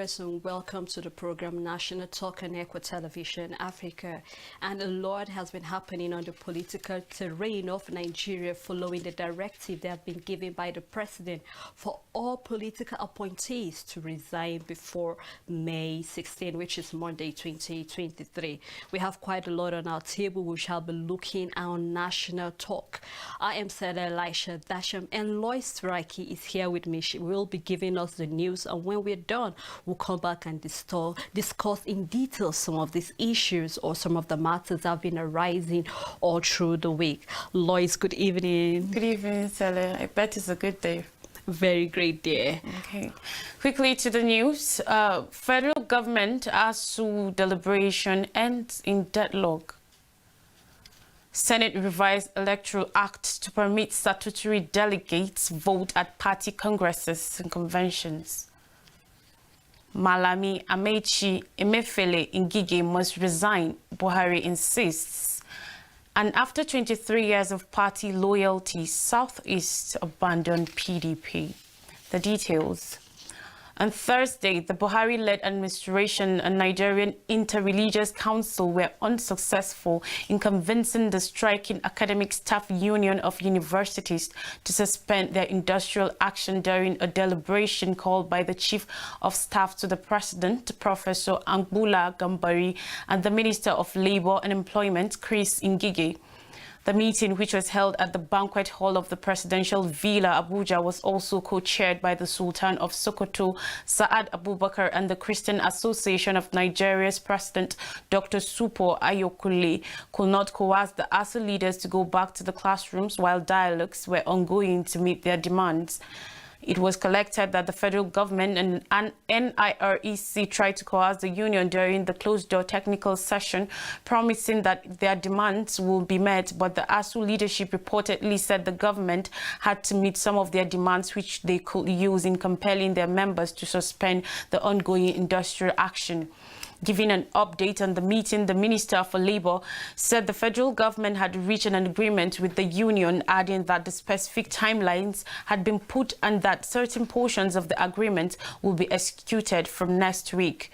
viewers, and welcome to the program National Talk on ECWA Television Africa. And a lot has been happening on the political terrain of Nigeria following the directive that have been given by the president for all political appointees to resign before May 16, which is Monday 2023. We have quite a lot on our table. We shall be looking at our National Talk. I am Sarah Elisha Dasham, and Lois Strikey is here with me. She will be giving us the news, and when we're done, we'll come back and discuss in detail some of these issues or some of the matters that have been arising all through the week. Lois, good evening. Good evening, Sarah. I bet it's a good day. Very great day. Okay. Quickly to the news. Federal government ASUU deliberation ends in deadlock. Senate revised Electoral Act to permit statutory delegates vote at party congresses and conventions. Malami Amechi Emefiele Ngige must resign, Buhari insists. And after 23 years of party loyalty, Southeast abandoned PDP. The details. On Thursday, the Buhari-led administration and Nigerian Interreligious Council were unsuccessful in convincing the striking Academic Staff Union of Universities to suspend their industrial action during a deliberation called by the Chief of Staff to the President, Professor Angbula Gambari, and the Minister of Labour and Employment, Chris Ngige. The meeting, which was held at the banquet hall of the Presidential Villa, Abuja, was also co-chaired by the Sultan of Sokoto, Saad Abubakar, and the Christian Association of Nigeria's President, Dr. Supo Ayokule, could not coerce the ASUU leaders to go back to the classrooms while dialogues were ongoing to meet their demands. It was collected that the federal government and NIREC tried to coerce the union during the closed-door technical session, promising that their demands will be met, but the ASUU leadership reportedly said the government had to meet some of their demands, which they could use in compelling their members to suspend the ongoing industrial action. Giving an update on the meeting, the Minister for Labour said the federal government had reached an agreement with the union, adding that the specific timelines had been put and that certain portions of the agreement will be executed from next week.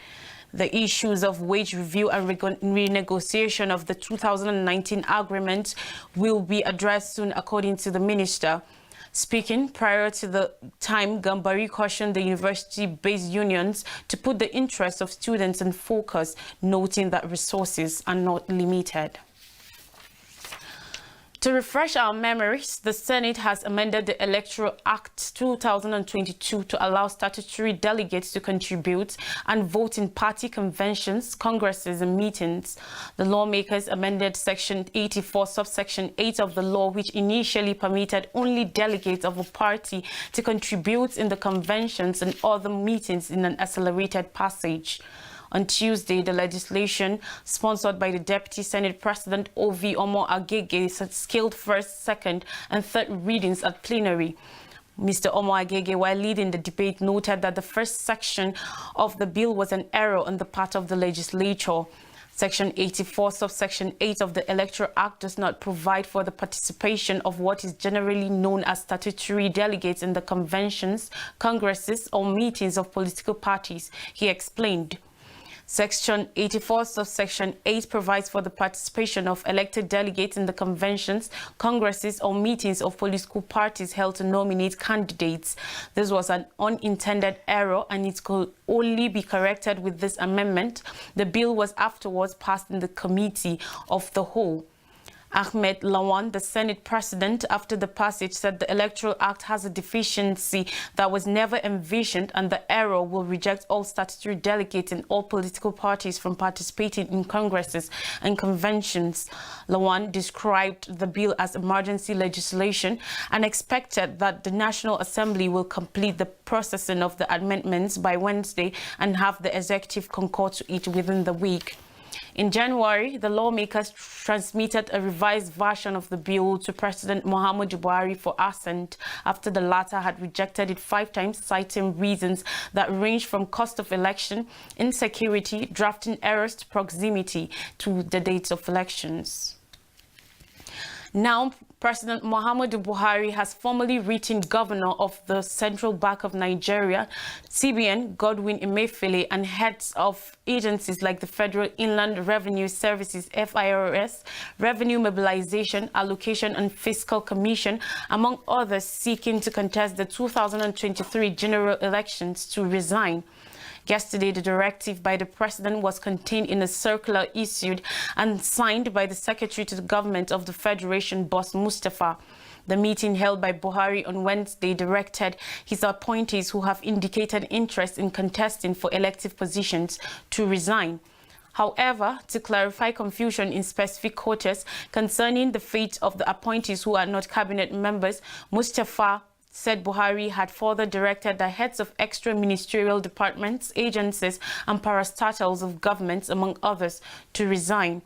The issues of wage review and renegotiation of the 2019 agreement will be addressed soon, according to the minister. Speaking prior to the time, Gambari cautioned the university-based unions to put the interests of students in focus, noting that resources are not limited. To refresh our memories, the Senate has amended the Electoral Act 2022 to allow statutory delegates to contribute and vote in party conventions, congresses, and meetings. The lawmakers amended Section 84, subsection 8 of the law, which initially permitted only delegates of a party to contribute in the conventions and other meetings in an accelerated passage. On Tuesday, the legislation, sponsored by the Deputy Senate President Ovi Omo Agege, scaled first, second, and third readings at plenary. Mr. Omo Agege, while leading the debate, noted that the first section of the bill was an error on the part of the legislature. Section 84, subsection 8 of the Electoral Act does not provide for the participation of what is generally known as statutory delegates in the conventions, congresses, or meetings of political parties, he explained. Section 84, subsection 8 provides for the participation of elected delegates in the conventions, congresses, or meetings of political parties held to nominate candidates. This was an unintended error, and it could only be corrected with this amendment. The bill was afterwards passed in the Committee of the Whole. Ahmed Lawan, the Senate President, after the passage, said the Electoral Act has a deficiency that was never envisioned, and the error will reject all statutory delegates in all political parties from participating in congresses and conventions. Lawan described the bill as emergency legislation and expected that the National Assembly will complete the processing of the amendments by Wednesday and have the executive concur to it within the week. In January, the lawmakers transmitted a revised version of the bill to President Muhammadu Buhari for assent after the latter had rejected it 5 times, citing reasons that range from cost of election, insecurity, drafting errors to proximity to the dates of elections. Now, President Muhammadu Buhari has formally written Governor of the Central Bank of Nigeria, CBN, Godwin Emefiele, and heads of agencies like the Federal Inland Revenue Services, FIRS, Revenue Mobilization, Allocation and Fiscal Commission, among others, seeking to contest the 2023 general elections to resign. Yesterday, the directive by the president was contained in a circular issued and signed by the secretary to the government of the Federation, Boss Mustafa. The meeting held by Buhari on Wednesday directed his appointees who have indicated interest in contesting for elective positions to resign. However, to clarify confusion in specific quotas concerning the fate of the appointees who are not cabinet members, Mustafa said Buhari had further directed the heads of extra ministerial departments, agencies and parastatals of governments, among others, to resign.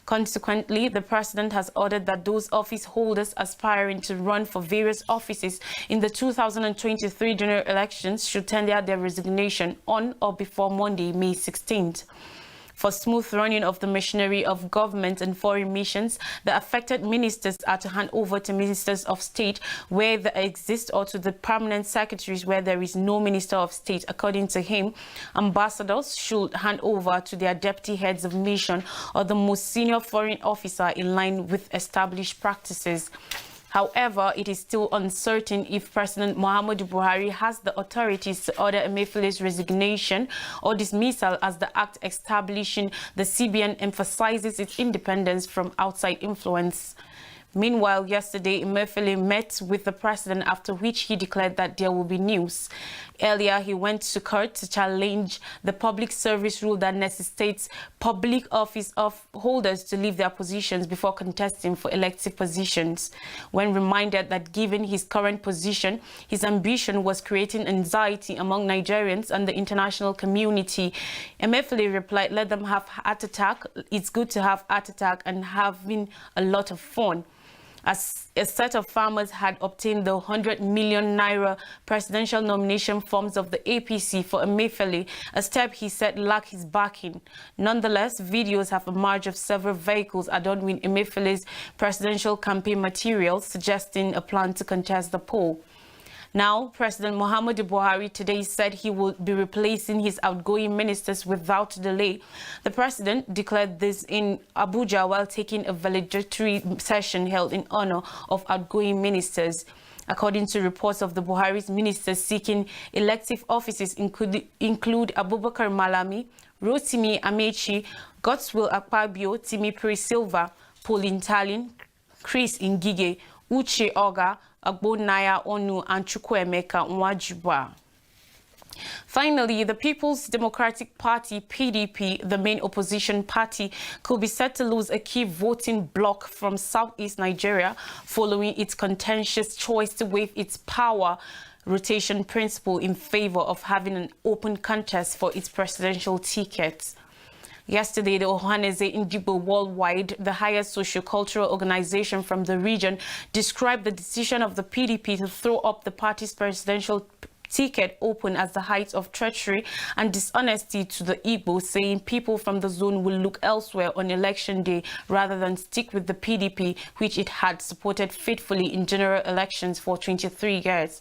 Consequently, the president has ordered that those office holders aspiring to run for various offices in the 2023 general elections should tender their resignation on or before Monday, May 16th. For smooth running of the machinery of government and foreign missions, the affected ministers are to hand over to ministers of state where they exist or to the permanent secretaries where there is no minister of state. According to him, ambassadors should hand over to their deputy heads of mission or the most senior foreign officer in line with established practices. However, it is still uncertain if President Muhammadu Buhari has the authorities to order Emefiele's resignation or dismissal, as the act establishing the CBN emphasizes its independence from outside influence. Meanwhile, yesterday, Emefiele met with the president, after which he declared that there will be news. Earlier, he went to court to challenge the public service rule that necessitates public office holders to leave their positions before contesting for elective positions. When reminded that given his current position, his ambition was creating anxiety among Nigerians and the international community, Emefiele replied, "Let them have heart attack. It's good to have heart attack and having a lot of fun." As a set of farmers had obtained the 100 million naira presidential nomination forms of the APC for Emefiele, a step he said lacked his backing. Nonetheless, videos have emerged of several vehicles adorned with Emefiele's presidential campaign materials, suggesting a plan to contest the poll. Now, President Muhammadu Buhari today said he will be replacing his outgoing ministers without delay. The president declared this in Abuja while taking a valedictory session held in honor of outgoing ministers. According to reports of the Buhari's ministers seeking elective offices include Abubakar Malami, Rotimi Amechi, Godswill Akpabio, Timi Silva, Pauline Talin, Chris Ngige, Uche Oga, Agbonaya Onu, and Chukwuemeka Nwajibwa. Finally, the People's Democratic Party, PDP, the main opposition party, could be set to lose a key voting bloc from southeast Nigeria following its contentious choice to waive its power rotation principle in favor of having an open contest for its presidential ticket. Yesterday, the Ohaneze Indigo Worldwide, the highest socio-cultural organization from the region, described the decision of the PDP to throw up the party's presidential ticket open as the height of treachery and dishonesty to the Igbo, saying people from the zone will look elsewhere on election day rather than stick with the PDP, which it had supported faithfully in general elections for 23 years.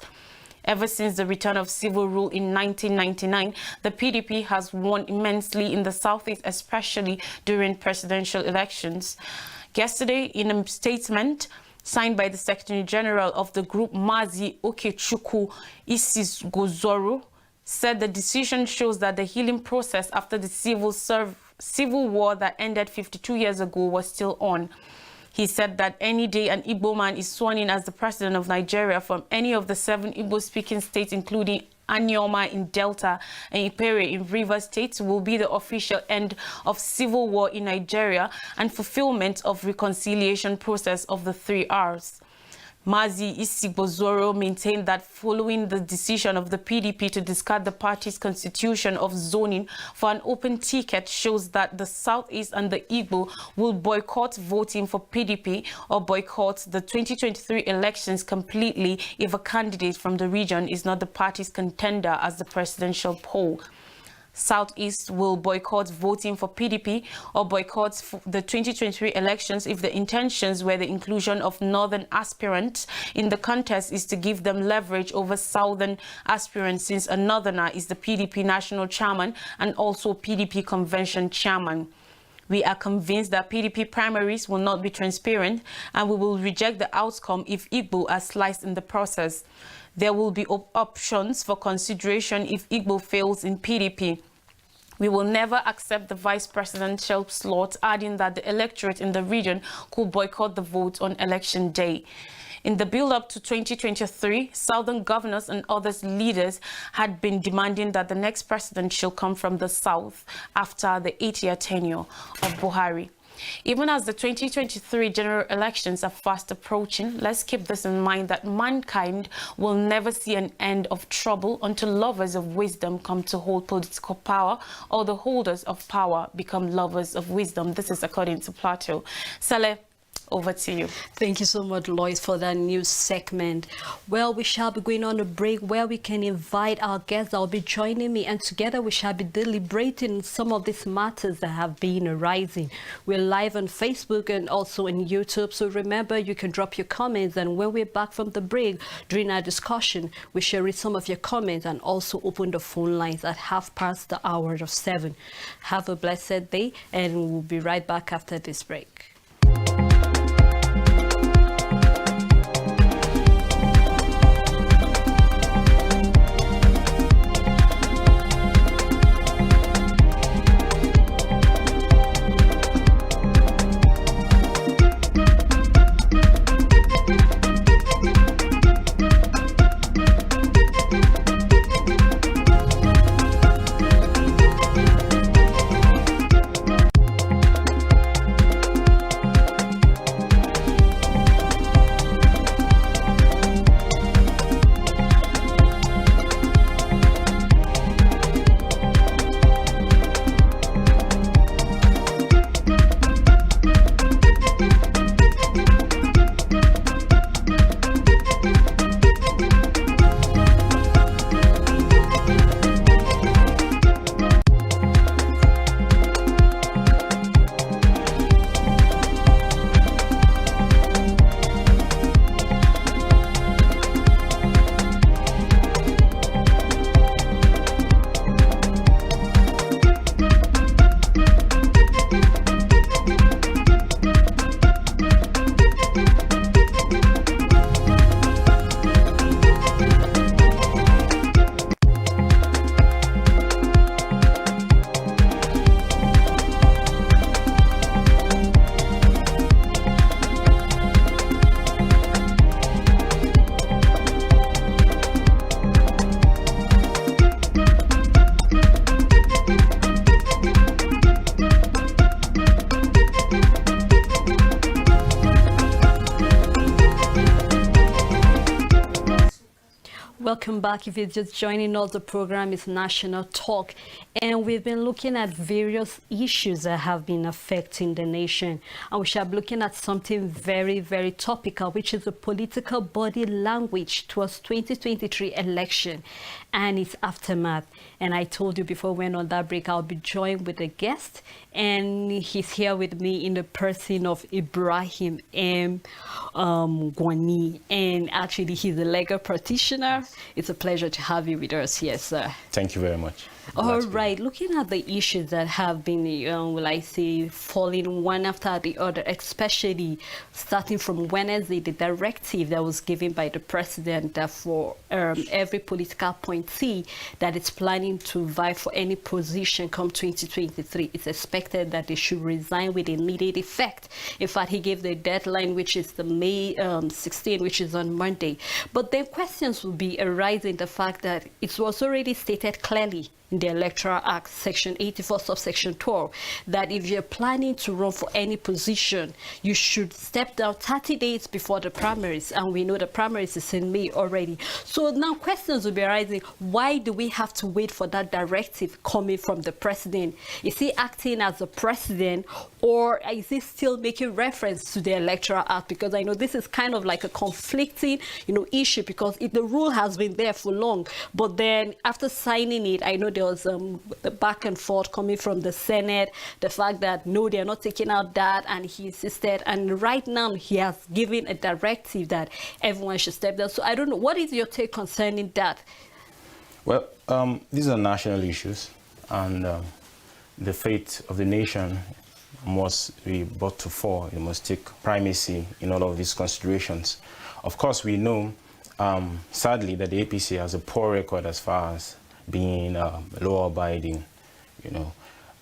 Ever since the return of civil rule in 1999, the PDP has won immensely in the southeast, especially during presidential elections. Yesterday, in a statement signed by the Secretary General of the group, Mazi Okechukwu Isizgozoro, said the decision shows that the healing process after the civil war that ended 52 years ago was still on. He said that any day an Igbo man is sworn in as the president of Nigeria from any of the 7 Igbo-speaking states, including Anioma in Delta and Ipere in Rivers State, will be the official end of civil war in Nigeria and fulfillment of reconciliation process of the 3 R's. Mazi Isigbozoro maintained that following the decision of the PDP to discard the party's constitution of zoning for an open ticket shows that the Southeast and the Igbo will boycott voting for PDP or boycott the 2023 elections completely if a candidate from the region is not the party's contender as the presidential poll. Southeast will boycott voting for PDP or boycott the 2023 elections if the intentions were the inclusion of northern aspirants in the contest is to give them leverage over southern aspirants, since a northerner is the PDP national chairman and also PDP convention chairman. We are convinced that PDP primaries will not be transparent, and we will reject the outcome if Igbo are sliced in the process. There will be options for consideration if Igbo fails in PDP. We will never accept the vice presidential slot, adding that the electorate in the region could boycott the vote on election day. In the build-up to 2023, Southern governors and other leaders had been demanding that the next president should come from the South after the 8-year tenure of Buhari. Even as the 2023 general elections are fast approaching, let's keep this in mind that mankind will never see an end of trouble until lovers of wisdom come to hold political power, or the holders of power become lovers of wisdom. This is according to Plato. Saleh, over to you. Thank you so much, Lois, for that news segment. Well, we shall be going on a break where we can invite our guests that will be joining me, and together we shall be deliberating some of these matters that have been arising. We're live on Facebook and also on YouTube, so remember you can drop your comments, and when we're back from the break during our discussion, we shall read some of your comments and also open the phone lines at 7:30. Have a blessed day, and we'll be right back after this break. Welcome back. If you're just joining us, the program is National Talk, and we've been looking at various issues that have been affecting the nation, and we shall be looking at something very, very topical, which is the political body language towards 2023 election and its aftermath. And I told you before we went on that break, I'll be joined with a guest, and he's here with me in the person of Ibrahim M. Gwani, and actually he's a legal practitioner. It's a pleasure to have you with us here, sir. Thank you very much. All right, looking at the issues that have been, will I say, falling one after the other, especially starting from Wednesday, the directive that was given by the president that for every political appointee that is planning to vie for any position come 2023, it's expected that they should resign with immediate effect. In fact, he gave the deadline, which is the May 16, which is on Monday. But then questions will be arising the fact that it was already stated clearly in the Electoral Act, Section 84, subsection 12, that if you're planning to run for any position, you should step down 30 days before the primaries, and we know the primaries is in May already. So now questions will be arising. Why do we have to wait for that directive coming from the president? Is he acting as a president, or is he still making reference to the Electoral Act? Because I know this is kind of like a conflicting, issue, because if the rule has has been there for long. But then after signing it, I know there was the back and forth coming from the Senate, the fact that no, they're not taking out that, and he insisted. And right now, he has given a directive that everyone should step down. So I don't know, what is your take concerning that? Well, these are national issues, and the fate of the nation must be brought to fore. It must take primacy in all of these considerations. Of course, we know, sadly, that the APC has a poor record as far as being law-abiding, you know.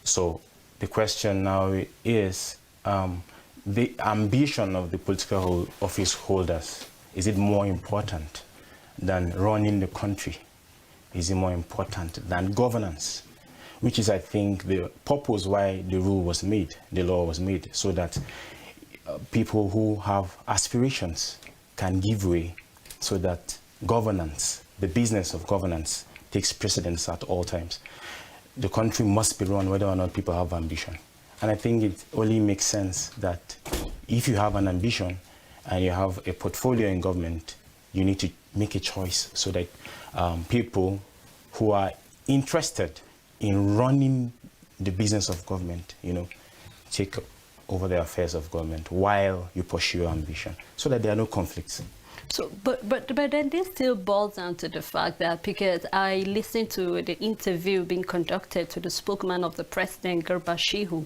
So the question now is the ambition of the political office holders. Is it more important than running the country? Is it more important than governance? Which is, I think, the purpose why the rule was made, the law was made, so that people who have aspirations can give way, so that governance, the business of governance, takes precedence at all times. The country must be run whether or not people have ambition. And I think it only makes sense that if you have an ambition and you have a portfolio in government, you need to make a choice so that people who are interested in running the business of government, you know, take over the affairs of government while you pursue ambition, so that there are no conflicts. So, but then this still boils down to the fact that, because I listened to the interview being conducted to the spokesman of the president, Garba Shehu,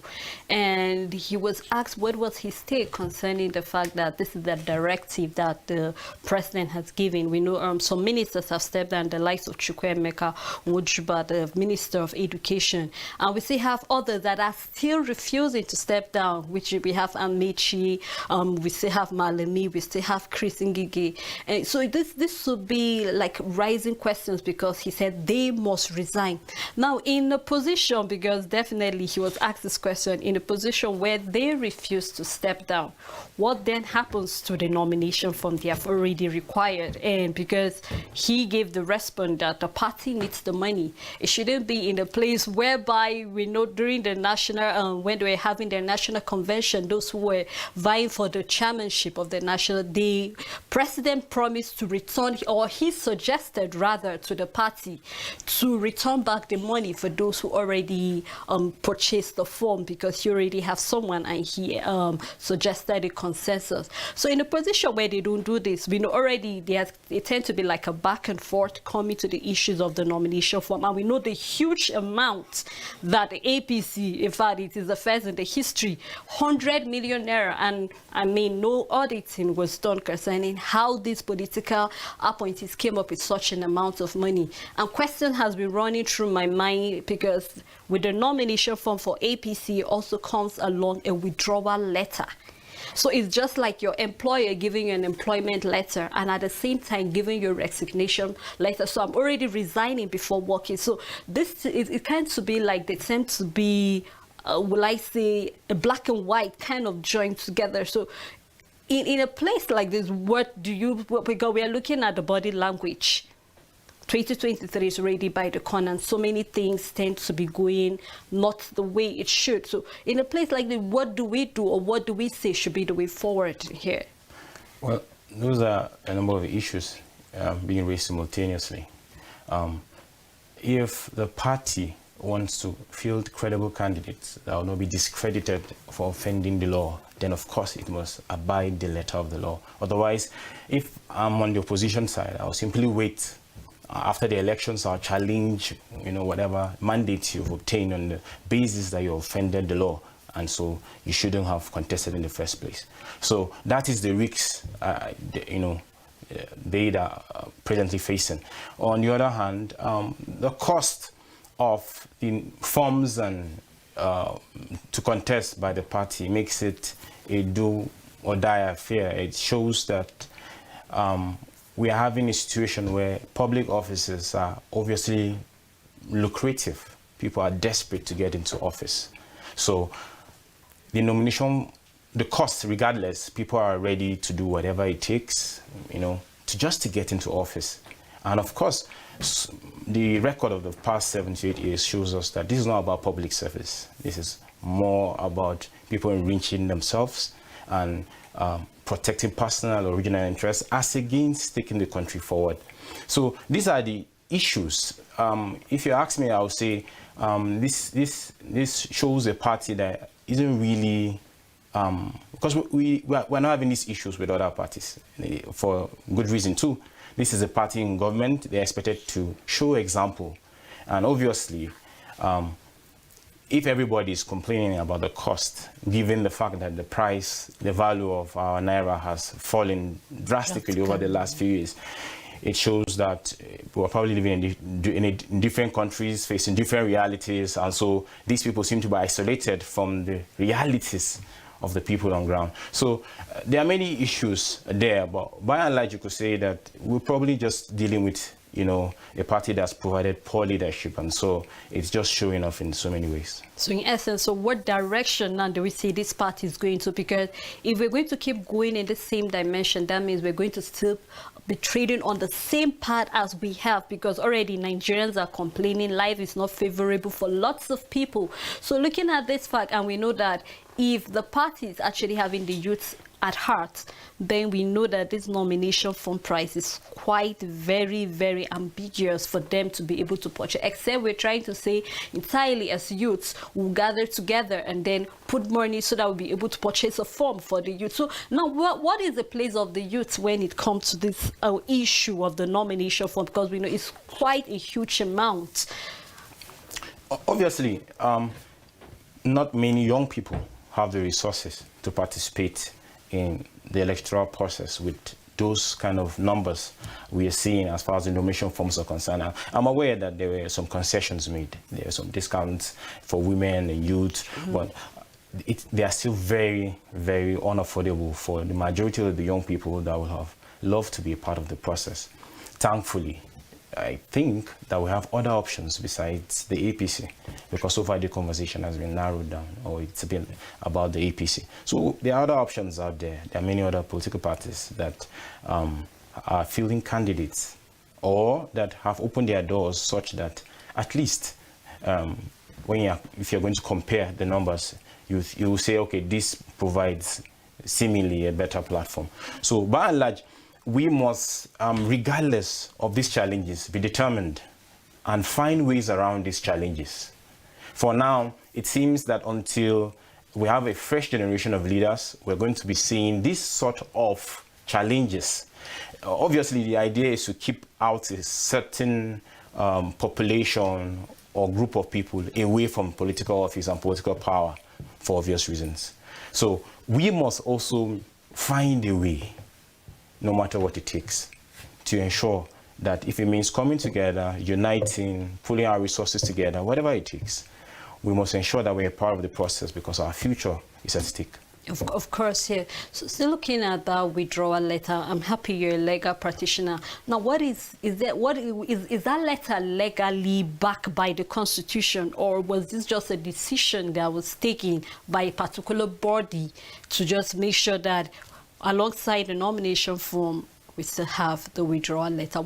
and he was asked what was his take concerning the fact that this is the directive that the president has given. We know some ministers have stepped down, the likes of Chukwuemeka Nwujuba, the Minister of Education, and we still have others that are still refusing to step down, which we have Amici, we still have Malemi, we still have Chris Ngige. And so this would be like rising questions, because he said they must resign. Now, in a position, because definitely he was asked this question, in a position where they refuse to step down, what then happens to the nomination form they have already required? And because he gave the response that the party needs the money, it shouldn't be in a place whereby we know during the national, when they were having their national convention, those who were vying for the chairmanship of the national, the president promised to return, or he suggested rather to the party to return back the money for those who already purchased the form, because he already have someone, and he suggested a consensus. So in a position where they don't do this, we know already they tend to be like a back and forth coming to the issues of the nomination form, and we know the huge amount that the APC, in fact, it is the first in the history, 100 million naira, and I mean no auditing was done concerning how these political appointees came up with such an amount of money. And question has been running through my mind, because with the nomination form for APC also comes along a withdrawal letter. So it's just like your employer giving you an employment letter and at the same time giving you a resignation letter. So I'm already resigning before working. So this it tends to be like they tend to be, will I say, a black and white kind of joined together. So in a place like this, because we are looking at the body language. 2023 is already by the corner, and so many things tend to be going not the way it should. So in a place like this, what do we do, or what do we say should be the way forward here? Well, those are a number of issues being raised simultaneously. If the party wants to field credible candidates that will not be discredited for offending the law, then of course it must abide the letter of the law. Otherwise, if I'm on the opposition side, I'll simply wait. After the elections, I'll challenge, whatever mandate you've obtained on the basis that you offended the law, and so you shouldn't have contested in the first place. So that is the risks, they are presently facing. On the other hand, the cost of the forms and to contest by the party makes it a do or die affair. It shows that we are having a situation where public offices are obviously lucrative. People are desperate to get into office. So the nomination, the cost, regardless, people are ready to do whatever it takes, to get into office. And of course, the record of the past 7 to 8 years shows us that this is not about public service. This is more about people enriching themselves and protecting personal or regional interests as against taking the country forward. So these are the issues. If you ask me, I would say this shows a party that isn't really, because we're not having these issues with other parties for good reason too. This is a party in government. They're expected to show example. And obviously, if everybody is complaining about the cost, given the fact that the value of our naira has fallen drastically over the last few years, it shows that we're probably living in different countries, facing different realities, and so these people seem to be isolated from the realities of the people on ground. So there are many issues there, but by and large, you could say that we're probably just dealing with, a party that's provided poor leadership, and so it's just showing off in so many ways. So in essence, so what direction now do we see this party is going to? Because if we're going to keep going in the same dimension, that means we're going to still be trading on the same path as we have, because already Nigerians are complaining life is not favorable for lots of people. So looking at this fact, and we know that if the party is actually having the youth at heart, then we know that this nomination form price is quite very, very ambiguous for them to be able to purchase, except we're trying to say entirely as youths, we'll gather together and then put money so that we'll be able to purchase a form for the youth. So now what is the place of the youth when it comes to this issue of the nomination form? Because we know it's quite a huge amount. Obviously, not many young people have the resources to participate in the electoral process with those kind of numbers we are seeing as far as the nomination forms are concerned. I'm aware that there were some concessions made. There were some discounts for women and youth, but they are still very, very unaffordable for the majority of the young people that would have loved to be a part of the process. Thankfully, I think that we have other options besides the APC, because so far the conversation has been narrowed down, or it's been about the APC. So there are other options out there. There are many other political parties that are fielding candidates, or that have opened their doors such that at least if you're going to compare the numbers, you will say, okay, this provides seemingly a better platform. So by and large, we must, regardless of these challenges, be determined and find ways around these challenges. For now, it seems that until we have a fresh generation of leaders, we're going to be seeing this sort of challenges. Obviously, the idea is to keep out a certain population or group of people away from political office and political power for obvious reasons. So we must also find a way, no matter what it takes, to ensure that if it means coming together, uniting, pulling our resources together, whatever it takes, we must ensure that we're part of the process, because our future is at stake. Of course, yeah. So still looking at that withdrawal letter, I'm happy you're a legal practitioner. Now, is that letter legally backed by the Constitution, or was this just a decision that was taken by a particular body to just make sure that alongside the nomination form, we still have the withdrawal letter?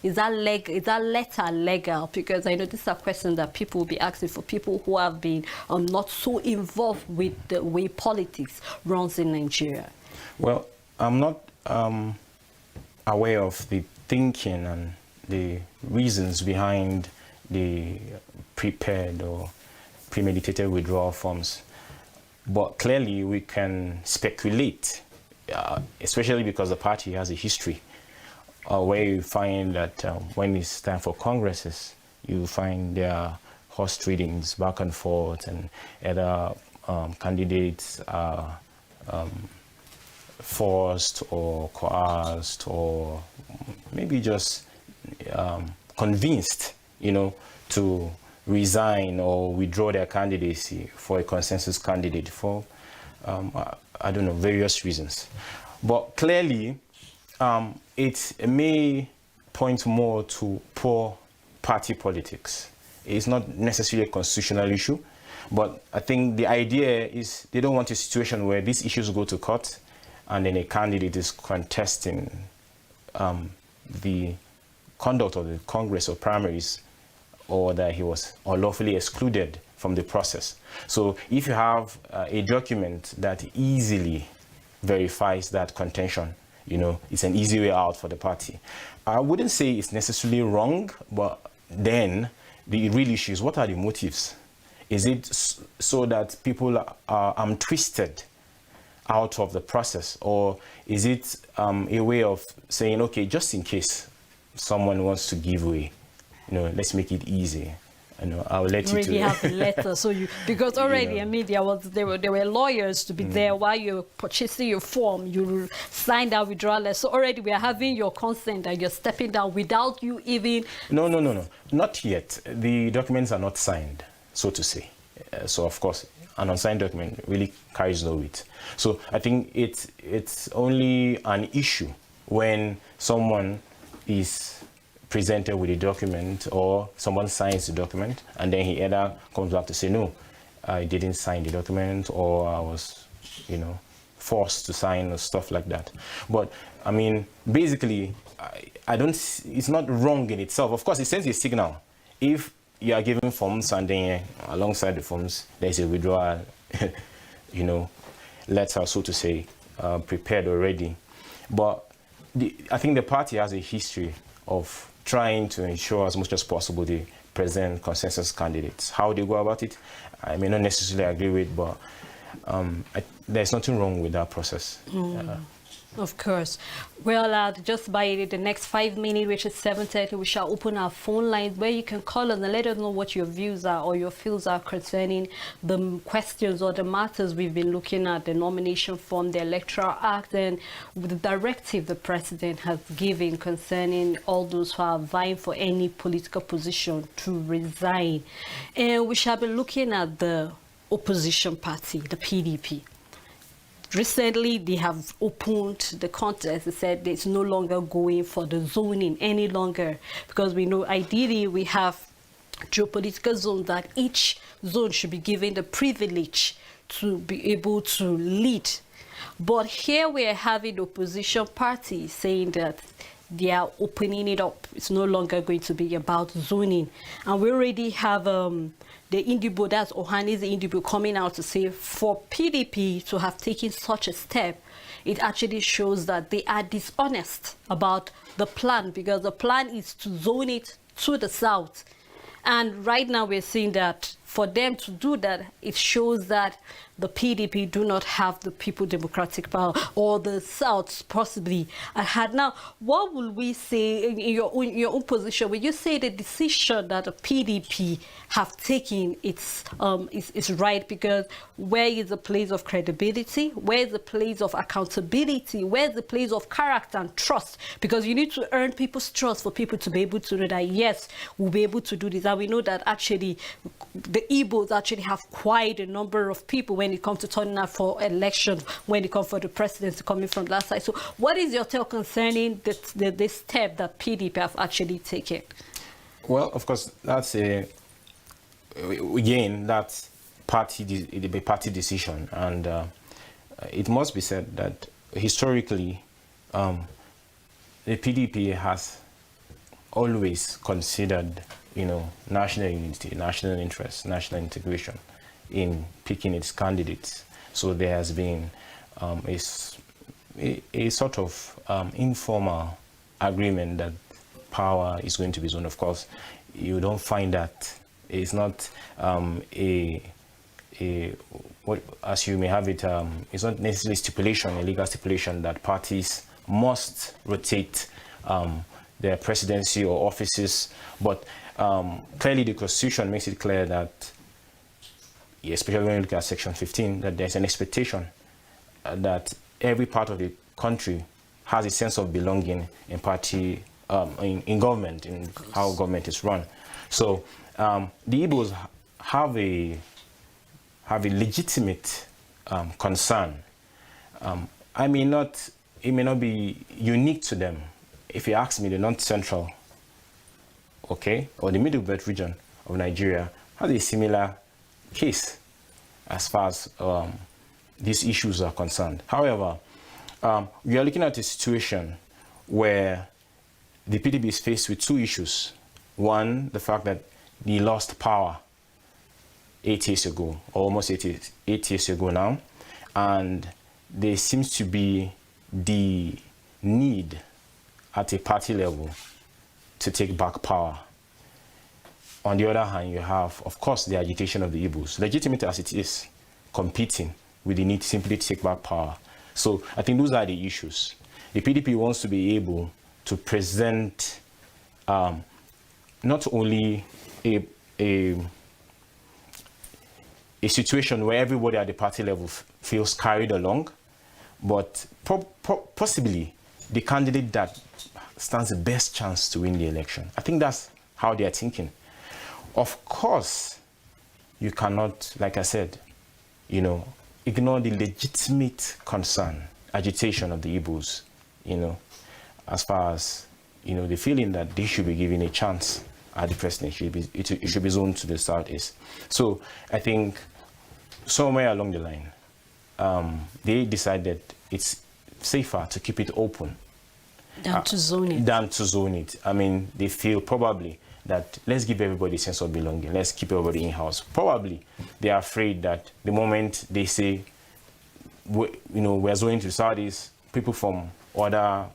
Is that letter legal? Because I know these are questions that people will be asking for people who have been not so involved with the way politics runs in Nigeria. Well, I'm not aware of the thinking and the reasons behind the prepared or premeditated withdrawal forms, but clearly we can speculate. Especially because the party has a history where you find that when it's time for congresses, you find there are horse tradings back and forth, and either candidates are forced or coerced or maybe just convinced, to resign or withdraw their candidacy for a consensus candidate for I don't know, various reasons. But clearly, it may point more to poor party politics. It's not necessarily a constitutional issue, but I think the idea is they don't want a situation where these issues go to court and then a candidate is contesting the conduct of the Congress or primaries, or that he was unlawfully excluded from the process. So if you have a document that easily verifies that contention. It's an easy way out for the party. I wouldn't say it's necessarily wrong, but then the real issue is, what are the motives? Is it so that people are twisted out of the process, or is it a way of saying, okay, just in case someone wants to give way, let's make it easy. I'll let you already have the letter, so because already, I mean, there were lawyers to be there while you're purchasing your form. You signed that withdrawal letter, so already we are having your consent and you're stepping down without you even. No, not yet. The documents are not signed, so to say. So of course, an unsigned document really carries no weight. So I think it's only an issue when someone is presented with a document, or someone signs the document and then he either comes back to say, no, I didn't sign the document, or I was, forced to sign, or stuff like that. But I mean, basically, I don't. It's not wrong in itself. Of course, it sends a signal. If you are given forms and then alongside the forms there's a withdrawal, letter, so to say, prepared already. But I think the party has a history of trying to ensure as much as possible they present consensus candidates. How they go about it, I may not necessarily agree with, but there's nothing wrong with that process. Of course. Well, just by the next 5 minutes, which is 7:30, we shall open our phone lines where you can call us and let us know what your views are or your feels are concerning the questions or the matters we've been looking at, the nomination form, the Electoral Act, and the directive the President has given concerning all those who are vying for any political position to resign. And we shall be looking at the opposition party, the PDP. Recently, they have opened the contest. They said it's no longer going for the zoning any longer, because we know ideally we have geopolitical zones that each zone should be given the privilege to be able to lead. But here we are having the opposition party saying that they are opening it up. It's no longer going to be about zoning. And we already have the Indibo, that's Ohani's Indibo, coming out to say for PDP to have taken such a step, it actually shows that they are dishonest about the plan, because the plan is to zone it to the south. And right now we're seeing that for them to do that, it shows that the PDP do not have the People Democratic Power, or the South possibly had. Now, what will we say in your own position? Will you say the decision that the PDP have taken is right? Because where is the place of credibility? Where is the place of accountability? Where is the place of character and trust? Because you need to earn people's trust for people to be able to know that, yes, we'll be able to do this. And we know that actually the Igbos actually have quite a number of people when it comes to turning out for elections, when it comes for the presidency coming from that side. So what is your take concerning this step that PDP have actually taken? Well, of course, that's again, that's party decision. And it must be said that historically, the PDP has always considered, national unity, national interest, national integration in picking its candidates. So there has been a sort of informal agreement that power is going to be zoned. Of course, you don't find that. It's not what, as you may have it, it's not necessarily stipulation, a legal stipulation that parties must rotate their presidency or offices, but clearly the Constitution makes it clear that, especially when you look at Section 15, that there's an expectation that every part of the country has a sense of belonging in party, in government, in how government is run. So the Igbos have a legitimate concern. It may not be unique to them. If you ask me, the North Central, or the Middle Belt region of Nigeria has a similar case as far as these issues are concerned. However, we are looking at a situation where the PDP is faced with two issues. One, the fact that they lost power 8 years ago, or almost 8 years ago now, and there seems to be the need at a party level to take back power. On the other hand, you have, of course, the agitation of the Igbos, legitimate as it is, competing with the need simply to take back power. So I think those are the issues. The PDP wants to be able to present not only a situation where everybody at the party level feels carried along, but possibly the candidate that stands the best chance to win the election. I think that's how they are thinking. Of course, you cannot, like I said, ignore the legitimate concern, agitation of the Igbos, as far as, the feeling that they should be given a chance at the presidency. It should be zoned to the southeast. So I think somewhere along the line, they decided it's safer to keep it open than to zone it. I mean, they feel probably that let's give everybody a sense of belonging. Let's keep everybody in-house. Probably they are afraid that the moment they say, we're zoning to the southeast, people from other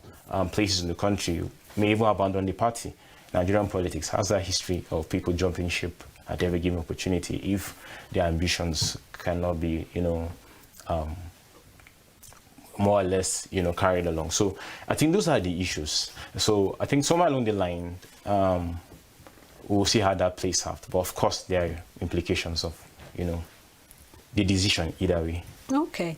places in the country may even abandon the party. Nigerian politics has a history of people jumping ship at every given opportunity if their ambitions cannot be, more or less, carried along. So I think those are the issues. So I think somewhere along the line, we'll see how that plays out. But of course, there are implications of, the decision either way. Okay.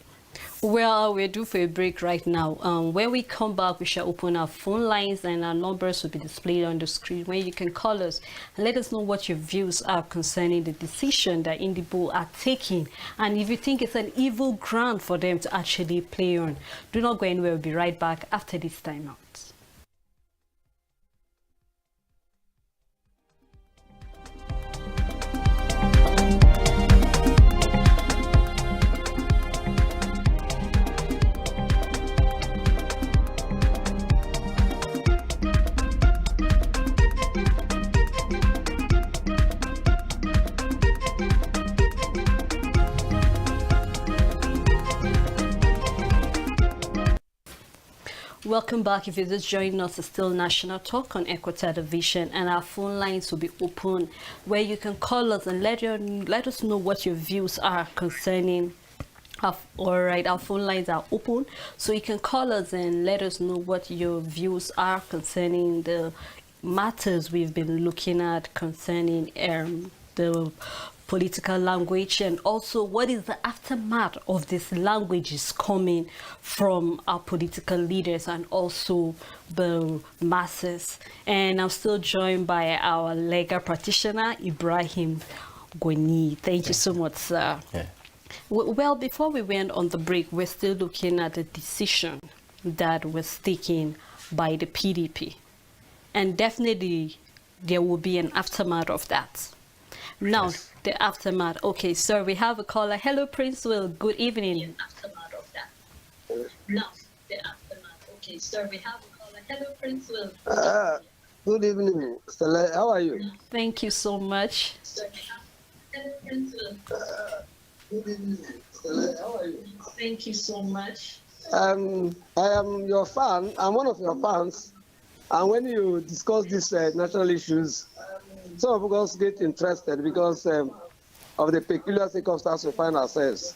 Well, we're due for a break right now. When we come back, we shall open our phone lines and our numbers will be displayed on the screen where you can call us and let us know what your views are concerning the decision that Indibo are taking. And if you think it's an evil ground for them to actually play on, do not go anywhere. We'll be right back after this time out. Welcome back. If you're just joining us, it's still National Talk on ECWA Television, and our phone lines will be open where you can call us and let us know what your views are concerning. All right, our phone lines are open, so you can call us and let us know what your views are concerning the matters we've been looking at concerning the political language, and also what is the aftermath of these languages coming from our political leaders and also the masses. And I'm still joined by our legal practitioner, Ibrahim Gwani. Thank you so much, sir. Yeah. Well, before we went on the break, we're still looking at the decision that was taken by the PDP. And definitely there will be an aftermath of that. Now, yes. The aftermath. Okay, sir, we have a caller. Hello, Prince Will. Good evening. Aftermath of that. Now, the aftermath. Okay, sir, we have a caller. Hello, Prince Will. Good evening, Stella. How are you? Thank you so much. Sir, hello, Prince Will. Good evening, Stella. How are you? Thank you so much. I am your fan. I'm one of your fans. And when you discuss these national issues, some of us get interested because of the peculiar circumstances we find ourselves.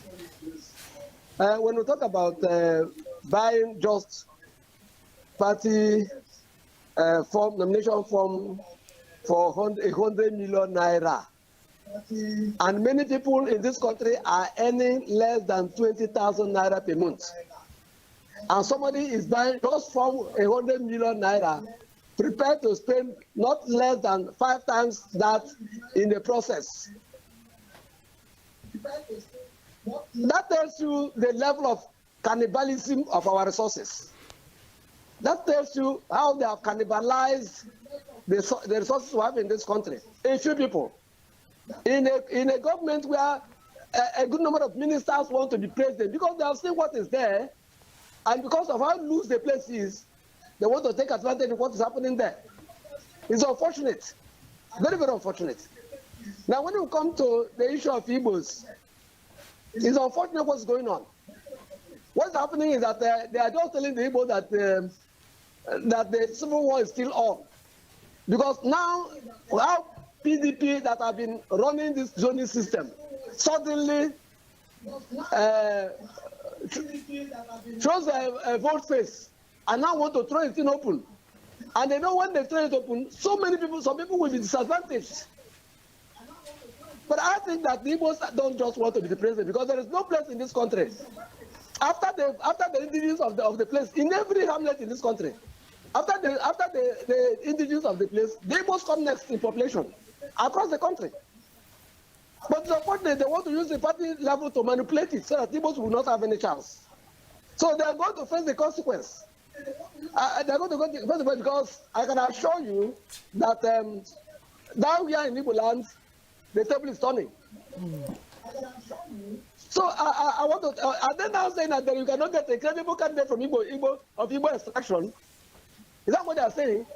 When we talk about buying just party nomination form for 100 million naira, and many people in this country are earning less than 20,000 naira per month, and somebody is buying just from 100 million naira, prepared to spend not less than 5 times that in the process. That tells you the level of cannibalism of our resources. That tells you how they have cannibalized the resources we have in this country. A few people. In a government where a good number of ministers want to be president because they have seen what is there, and because of how loose the place is, they want to take advantage of what is happening there. It's unfortunate. Very, very unfortunate. Now, when you come to the issue of Igbos, it's unfortunate what's going on. What's happening is that they are just telling the Igbo that that the civil war is still on. Because now, how PDP that have been running this zoning system suddenly shows a vote face and now want to throw it in open. And they know when they throw it open, some people will be disadvantaged. But I think that the Igbos don't just want to be the president because there is no place in this country. After the indigenous of the place, in every hamlet in this country, after the indigenous of the place, the Igbos come next in population across the country. But unfortunately, they want to use the party level to manipulate it so that Igbos will not have any chance. So they are going to face the consequence. They are going to face the consequence because I can assure you that down here in Igbo land, the table is turning. So I want to, and then now saying that you cannot get a credible candidate from Igbo extraction. Is that what they are saying?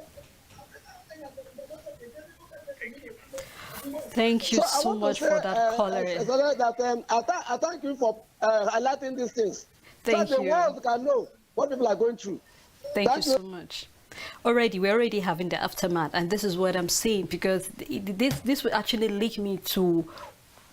Thank you so much for that caller. I thank you for highlighting these things. Thank so you. the world can know what people are going through. Thank you so much. We're already having the aftermath, and this is what I'm saying, because this will actually link me to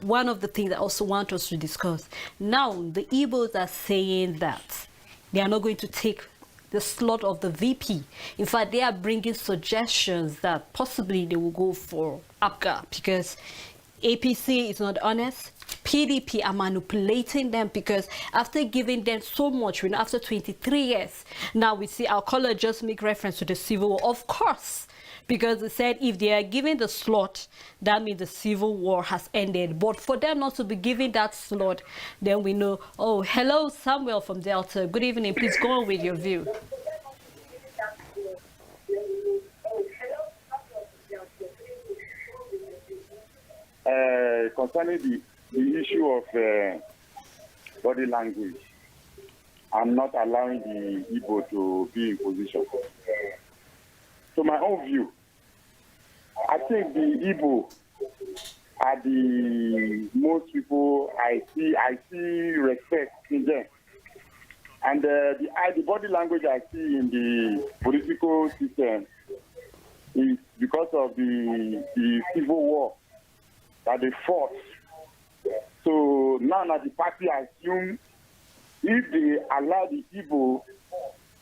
one of the things I also want us to discuss. Now, the Igbos are saying that they are not going to take the slot of the VP. In fact, they are bringing suggestions that possibly they will go for APGA because APC is not honest. PDP are manipulating them because after giving them so much, after 23 years, now we see our caller just make reference to the Civil War. Of course, because they said if they are given the slot, that means the Civil War has ended. But for them not to be given that slot, then we know, oh, hello, Samuel from Delta. Good evening. Please go on with your view. Concerning the issue of body language, I'm not allowing the Igbo to be in position. So my own view, I think the Igbo are the most people I see respect in them. And the body language I see in the political system is because of the civil war that they fought. So now the party assume if they allow the Igbo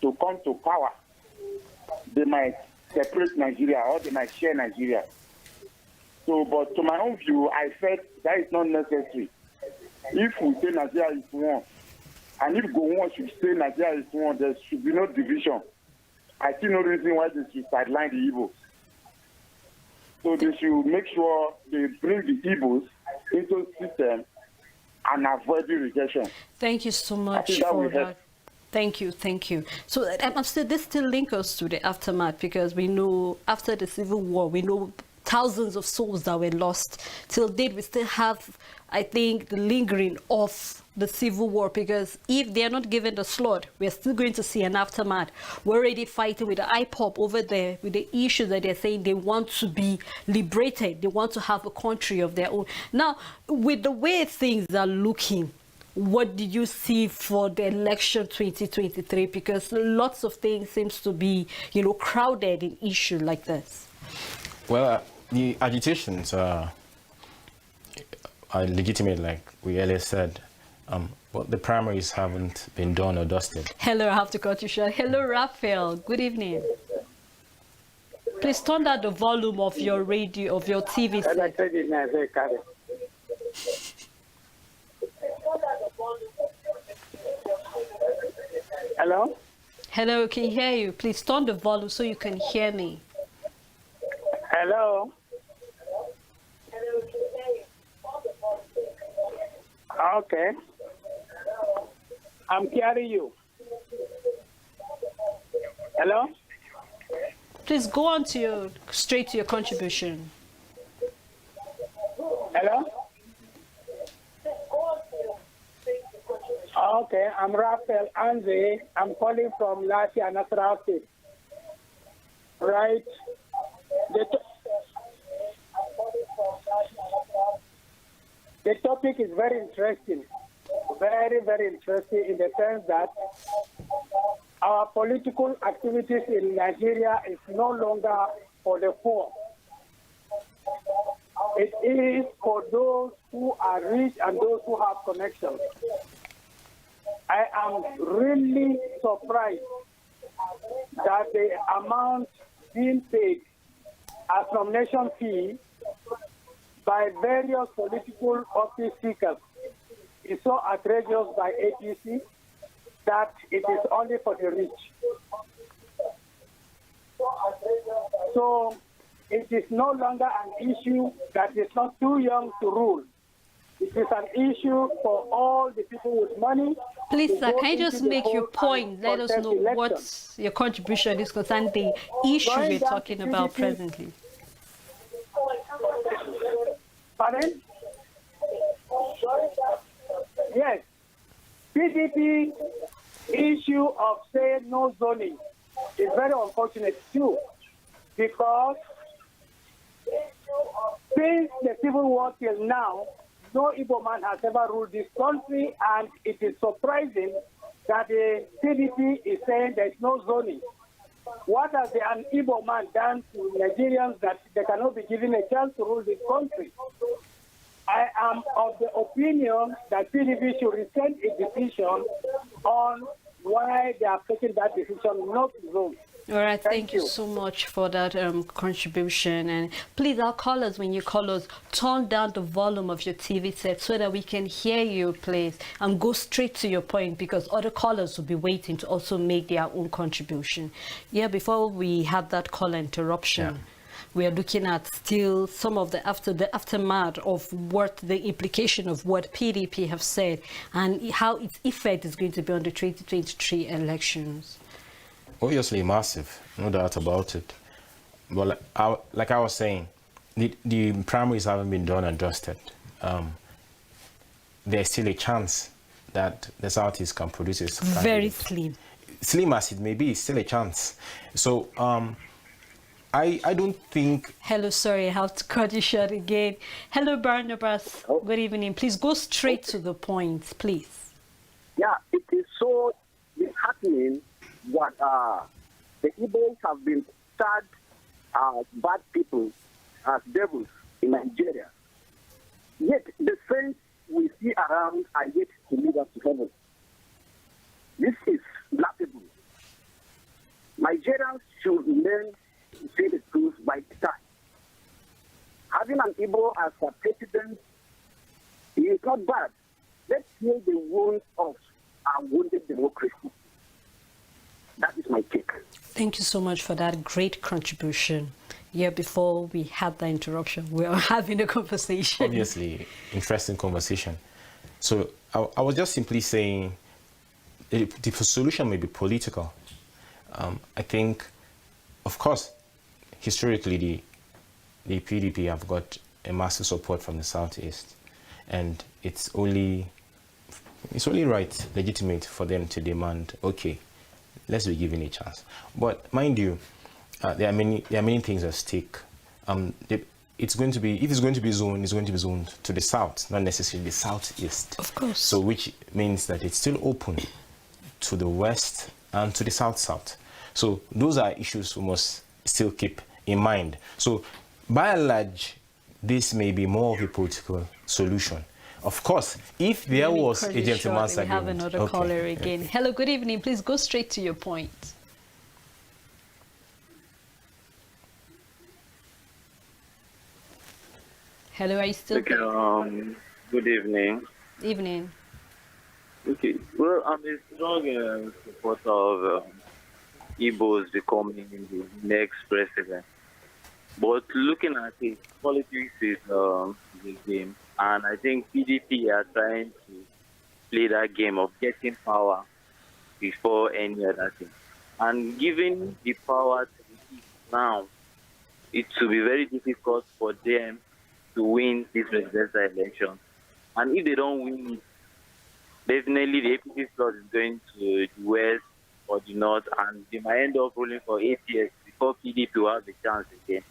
to come to power, they might separate Nigeria or they might share Nigeria. So, but to my own view, I felt that is not necessary. If we say Nigeria is one, and if Gowon should say Nigeria is one, there should be no division. I see no reason why they should sideline the Igbos. So they should make sure they bring the Igbos into the system and avoid the rejection. Thank you so much for that. Thank you. So this still links us to the aftermath, because we know after the Civil War, we know thousands of souls that were lost. Till date, we still have, I think, the lingering of the Civil War, because if they are not given the slot, we're still going to see an aftermath. We're already fighting with the IPOP over there with the issue that they're saying they want to be liberated. They want to have a country of their own. Now, with the way things are looking, what did you see for the election 2023? Because lots of things seems to be, crowded in issue like this. Well, the agitations are legitimate, like we earlier said, but the primaries haven't been done or dusted. Hello, I have to cut you short. Hello, Raphael. Good evening. Please turn down the volume of your radio, of your TV set. Hello? Hello, can you hear you? Please turn the volume so you can hear me. Hello? Okay. I'm hearing you. Hello? Please go on straight to your contribution. Hello? Okay, I'm Raphael Anze. I'm calling from Latia, Nasarawa State. Right? The topic is very interesting. very, very interesting in the sense that our political activities in Nigeria is no longer for the poor. It is for those who are rich and those who have connections. I am really surprised that the amount being paid as nomination fee by various political office seekers is so outrageous by APC that it is only for the rich. So it is no longer an issue that is not too young to rule. It is an issue for all the people with money. Please, sir, can you just make your point? Let us know what your contribution is concerning the issue we're talking about presently. Pardon? Yes. PDP issue of saying no zoning is very unfortunate too, because since the Civil War till now, no Igbo man has ever ruled this country, and it is surprising that the PDP is saying there is no zoning. What has an Igbo man done to Nigerians that they cannot be given a chance to rule this country? I am of the opinion that PDP should rescind its decision on why they are taking that decision not to zone. All right, thank you so much for that contribution. And please, our callers, when you call us, turn down the volume of your TV set so that we can hear you, please, and go straight to your point, because other callers will be waiting to also make their own contribution. Yeah, before we had that caller interruption, we are looking at still some of the aftermath of what the implication of what PDP have said and how its effect is going to be on the 2023 elections. Obviously massive, no doubt about it. But like I was saying, the primaries haven't been done and dusted. There's still a chance that the Southeast can produce a very slim. Slim as it may be, still a chance. So I don't think... Hello, sorry, I have to cut you short again. Hello, Barnabas. Oh. Good evening. Please go straight to the point, please. Yeah, it is so disheartening what the Igbos have been tagged as bad people, as devils in Nigeria. Yet the saints we see around are yet to lead us to heaven. This is laughable. Nigerians should learn to say the truth by the time. Having an Igbo as a president is not bad. Let's hear the wounds of our wounded democracy. That is my take. Thank you so much for that great contribution. Yeah, before we had the interruption, we are having a conversation. Obviously, interesting conversation. So I was just simply saying the solution may be political. I think, of course, historically, the PDP have got a massive support from the Southeast, and it's only right, legitimate for them to demand, okay, let's be given a chance. But mind you, there are many things at stake. It's going to be, if it's going to be zoned, it's going to be zoned to the south, not necessarily the southeast. Of course. So which means that it's still open to the west and to the south. So those are issues we must still keep in mind. So by and large, this may be more of a political solution. Of course, if there was a gentleman's agreement. We have another caller again. Hello, good evening. Please go straight to your point. Hello, are you still there? Okay, good evening. Evening. Okay, well, I'm a strong supporter of Igbos becoming the next president. But looking at it, politics is the game. And I think PDP are trying to play that game of getting power before any other thing. And giving the power to the East now, it will be very difficult for them to win this presidential election. And if they don't win it, definitely the APC slot is going to the west or the north, and they might end up ruling for 8 years before PDP will have a chance again.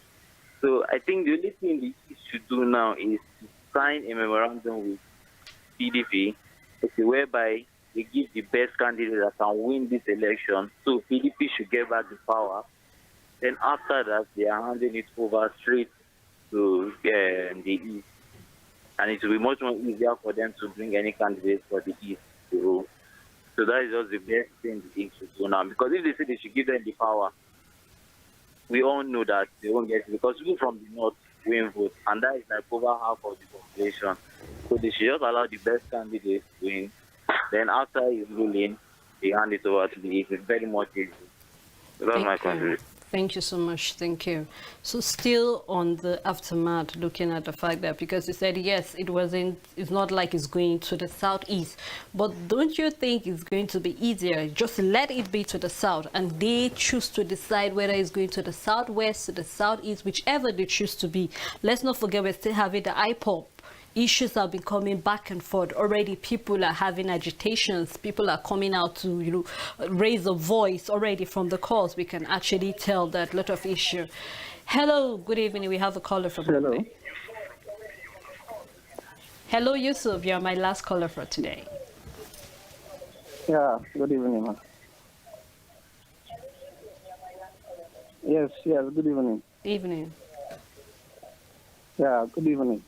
So I think the only thing the East should do now is to sign a memorandum with PDP okay, whereby they give the best candidate that can win this election. So PDP should get back the power. Then after that, they are handing it over straight to the East. And it will be much more easier for them to bring any candidate for the East to rule. So that is just the best thing the East should do now. Because if they say they should give them the power, we all know that they won't get it. Because people from the North win vote, and that is like over half of the population. So they should just allow the best candidate to win. Then after he's ruling, they hand it over to the East. It's very much easy. So that's my contribution. Thank you so much. Thank you. So still on the aftermath, looking at the fact that, because you said, yes, it's not like it's going to the southeast, but don't you think it's going to be easier? Just let it be to the south, and they choose to decide whether it's going to the southwest, to the southeast, whichever they choose to be. Let's not forget we're still having the IPOP. Issues have been coming back and forth. Already people are having agitations. People are coming out to, raise a voice already from the calls. We can actually tell that lot of issue. Hello, good evening. We have a caller from Hello. Hello, Yusuf. You're my last caller for today. Yeah, good evening, ma'am. Yes, good evening. Evening. Yeah, good evening.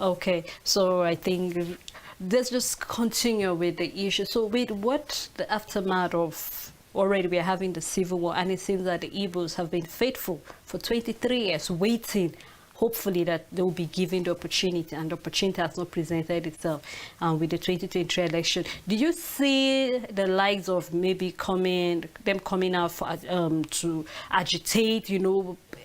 Okay, so I think let's just continue with the issue. So with what the aftermath of, already we are having the civil war, and it seems that the Igbos have been faithful for 23 years waiting, hopefully that they will be given the opportunity, and the opportunity has not presented itself with the 2023 election. Do you see the likes of maybe coming out for, to agitate,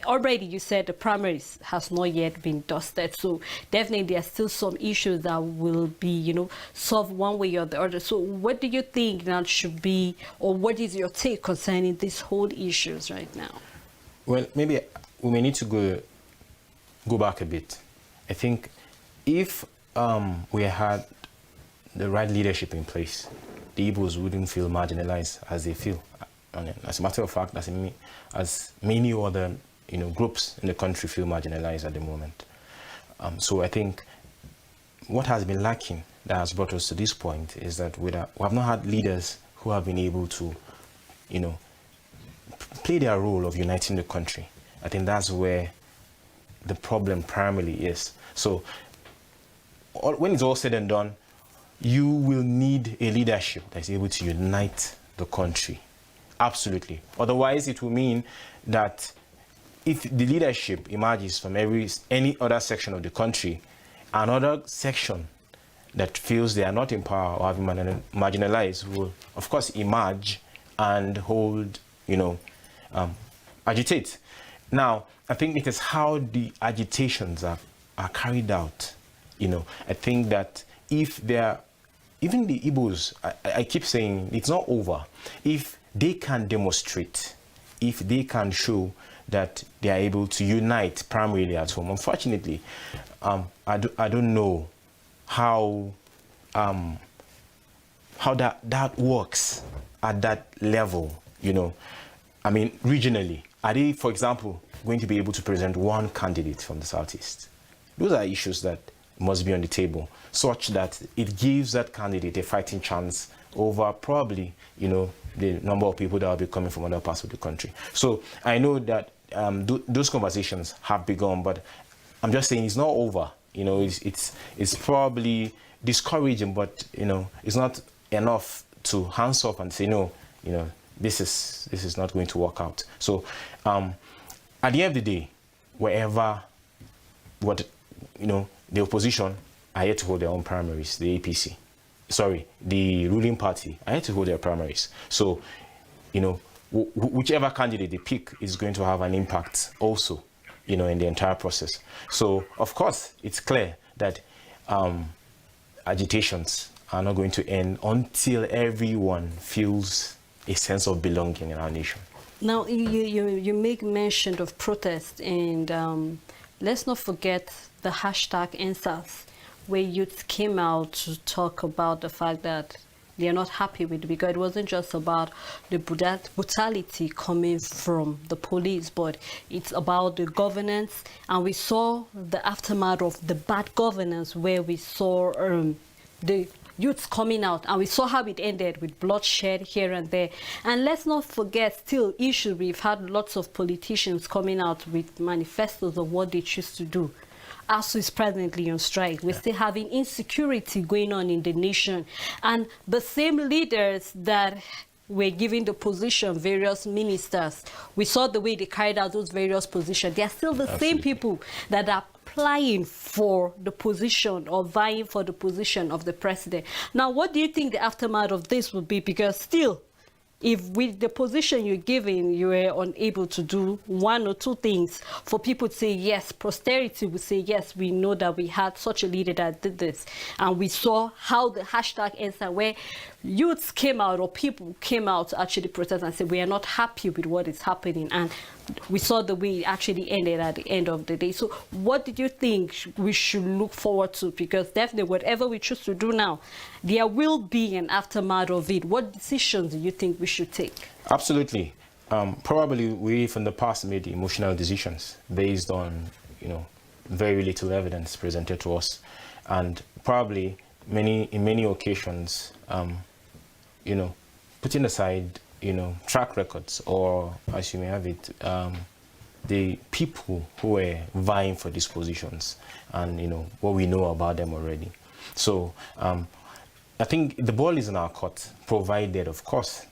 already you said the primaries has not yet been dusted, so definitely there are still some issues that will be, solved one way or the other. So what do you think now should be, or what is your take concerning these whole issues right now? Well, maybe we may need to go back a bit. I think if we had the right leadership in place, the Igbos wouldn't feel marginalized as they feel. And as a matter of fact, as many other groups in the country feel marginalized at the moment. So I think what has been lacking that has brought us to this point is that we have not had leaders who have been able to, play their role of uniting the country. I think that's where the problem primarily is. So when it's all said and done, you will need a leadership that's able to unite the country. Absolutely. Otherwise, it will mean that if the leadership emerges from any other section of the country, another section that feels they are not in power or have been marginalized will, of course, emerge and hold, agitate. Now, I think it is how the agitations are carried out. I think that if even the Igbos, I keep saying it's not over. If they can demonstrate, if they can show that they are able to unite primarily at home. Unfortunately, I don't know how that works at that level. I mean, regionally, are they, for example, going to be able to present one candidate from the Southeast? Those are issues that must be on the table, such that it gives that candidate a fighting chance over probably, the number of people that will be coming from other parts of the country. So I know that those conversations have begun, but I'm just saying it's not over. It's probably discouraging, but it's not enough to hands off and say no. This is not going to work out. So at the end of the day, the opposition are yet to hold their own primaries, the APC. The ruling party are yet to hold their primaries. So, whichever candidate they pick is going to have an impact also, in the entire process. So, of course, it's clear that agitations are not going to end until everyone feels a sense of belonging in our nation. Now, you make mention of protest, and let's not forget the hashtag #EndSARS, where youth came out to talk about the fact that they're not happy with, because it wasn't just about the brutality coming from the police, but it's about the governance. And we saw the aftermath of the bad governance, where we saw the youths coming out, and we saw how it ended with bloodshed here and there. And let's not forget, still issues, we've had lots of politicians coming out with manifestos of what they choose to do. ASU is presently on strike. We're still having insecurity going on in the nation. And the same leaders that were given the position, various ministers, we saw the way they carried out those various positions. They are still the same people that are applying for the position or vying for the position of the president. Now, what do you think the aftermath of this would be? Because still, if with the position you're given, you were unable to do one or two things, for people to say yes, posterity will say yes, we know that we had such a leader that did this. And we saw how the hashtag answer, where youths came out, or people came out to actually protest and say we are not happy with what is happening. And we saw the way it actually ended at the end of the day. So what did you think we should look forward to? Because definitely whatever we choose to do now, there will be an aftermath of it. What decisions do you think we should take? Absolutely. Probably we from the past made emotional decisions based on, very little evidence presented to us. And probably in many occasions, putting aside track records, or as you may have it, the people who were vying for these positions, and what we know about them already. So I think the ball is in our court, provided, of course,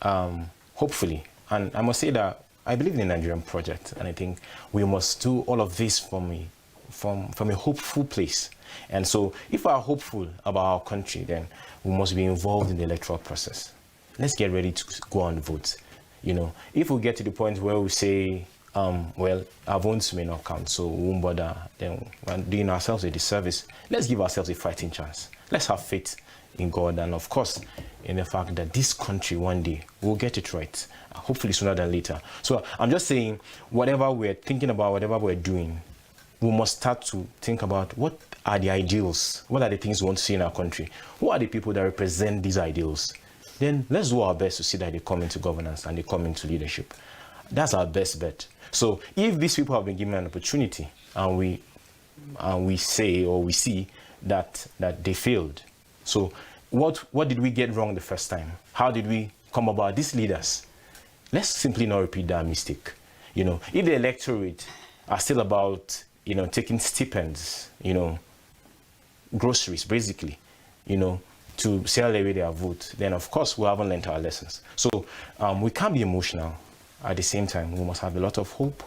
hopefully, and I must say that I believe in the Nigerian project, and I think we must do all of this from a hopeful place. And so if we are hopeful about our country, then we must be involved in the electoral process. Let's get ready to go and vote. If we get to the point where we say, well, our votes may not count, so we won't bother, then we're doing ourselves a disservice. Let's give ourselves a fighting chance. Let's have faith in God, and of course, in the fact that this country one day will get it right, hopefully sooner than later. So I'm just saying, whatever we're thinking about, whatever we're doing, we must start to think about what are the ideals, what are the things we want to see in our country, who are the people that represent these ideals. Then let's do our best to see that they come into governance and they come into leadership. That's our best bet. So if these people have been given an opportunity, and we say, or we see that they failed, so what did we get wrong the first time? How did we come about these leaders? Let's simply not repeat that mistake. If the electorate are still about taking stipends, groceries basically, to sell away their vote, then of course we haven't learned our lessons. So we can't be emotional. At the same time, we must have a lot of hope.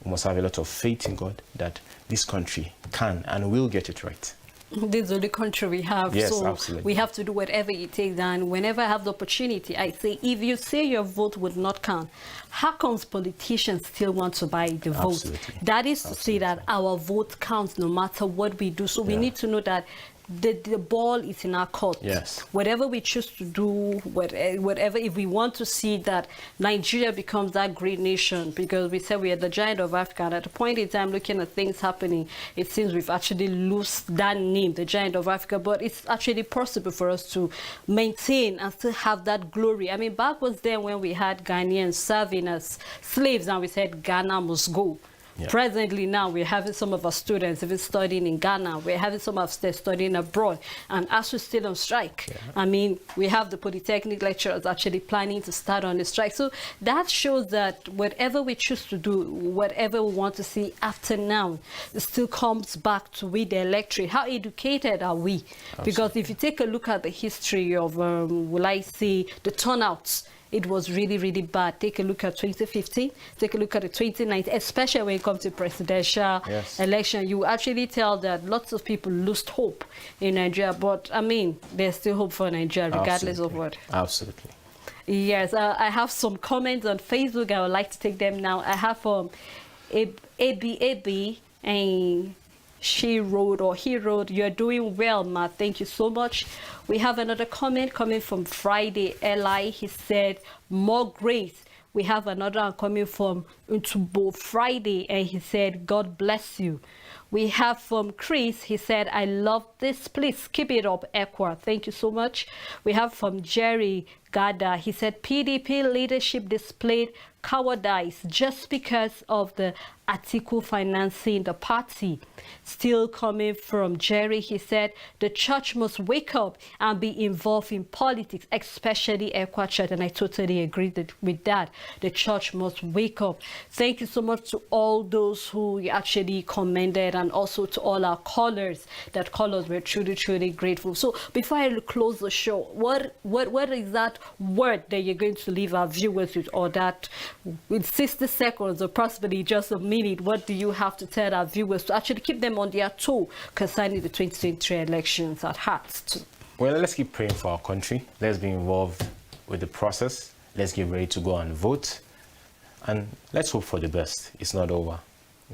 We must have a lot of faith in God that this country can and will get it right. This is the only country we have, yes, so absolutely. We have to do whatever it takes. And whenever I have the opportunity, I say, if you say your vote would not count, how comes politicians still want to buy the vote? Absolutely. That is to say that our vote counts no matter what we do. So we need to know that the ball is in our court. Yes. Whatever we choose to do, whatever, if we want to see that Nigeria becomes that great nation, because we said we are the giant of Africa, and at a point in time, looking at things happening, it seems we've actually lost that name, the giant of Africa. But it's actually possible for us to maintain and still have that glory. I mean, back was then when we had Ghanaians serving as slaves, and we said Ghana must go. Yeah. Presently now, we're having some of our students even studying in Ghana. We're having some of them studying abroad. And as we're still on strike, I mean, we have the polytechnic lecturers actually planning to start on the strike. So that shows that whatever we choose to do, whatever we want to see after now, it still comes back to we, the electorate. How educated are we? Absolutely. Because if you take a look at the history of, will I say, the turnouts, it was really, really bad. Take a look at 2015. Take a look at the 2019, especially when it comes to presidential election. You actually tell that lots of people lost hope in Nigeria. But, I mean, there's still hope for Nigeria, regardless of what. Absolutely. Yes, I have some comments on Facebook. I would like to take them now. I have AB, and he wrote, "You're doing well, Ma. Thank you so much." We have another comment coming from Friday Eli. He said, "More grace." We have another one coming from into both Friday, and he said, God bless you. We have from Chris, he said, I love this. Please keep it up, ECWA. Thank you so much. We have from Jerry Gada, he said, PDP leadership displayed cowardice just because of the Atiku financing the party. Still coming from Jerry, he said, the church must wake up and be involved in politics, especially ECWA Church, and I totally agree with that. The church must wake up. Thank you so much to all those who actually commended, and also to all our callers that callers were truly, truly grateful. So before I close the show, what is that word that you're going to leave our viewers with, or that with 60 seconds or possibly just a minute, what do you have to tell our viewers to actually keep them on their toe concerning the 2023 elections at heart? Well, let's keep praying for our country. Let's be involved with the process. Let's get ready to go and vote. And let's hope for the best. It's not over.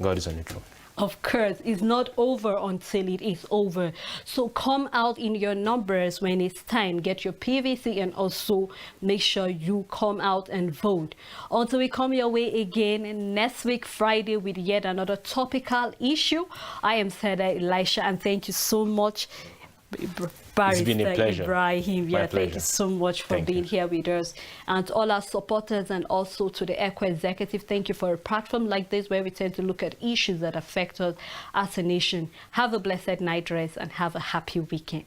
God is on the throne. Of course, it's not over until it is over. So come out in your numbers when it's time. Get your PVC and also make sure you come out and vote. Until we come your way again next week, Friday, with yet another topical issue. I am Seda Elisha, and thank you so much. It's been a pleasure. Ibrahim, My pleasure. Thank you so much for being here with us, and to all our supporters, and also to the ECWA executive. Thank you for a platform like this where we tend to look at issues that affect us as a nation. Have a blessed night rest and have a happy weekend.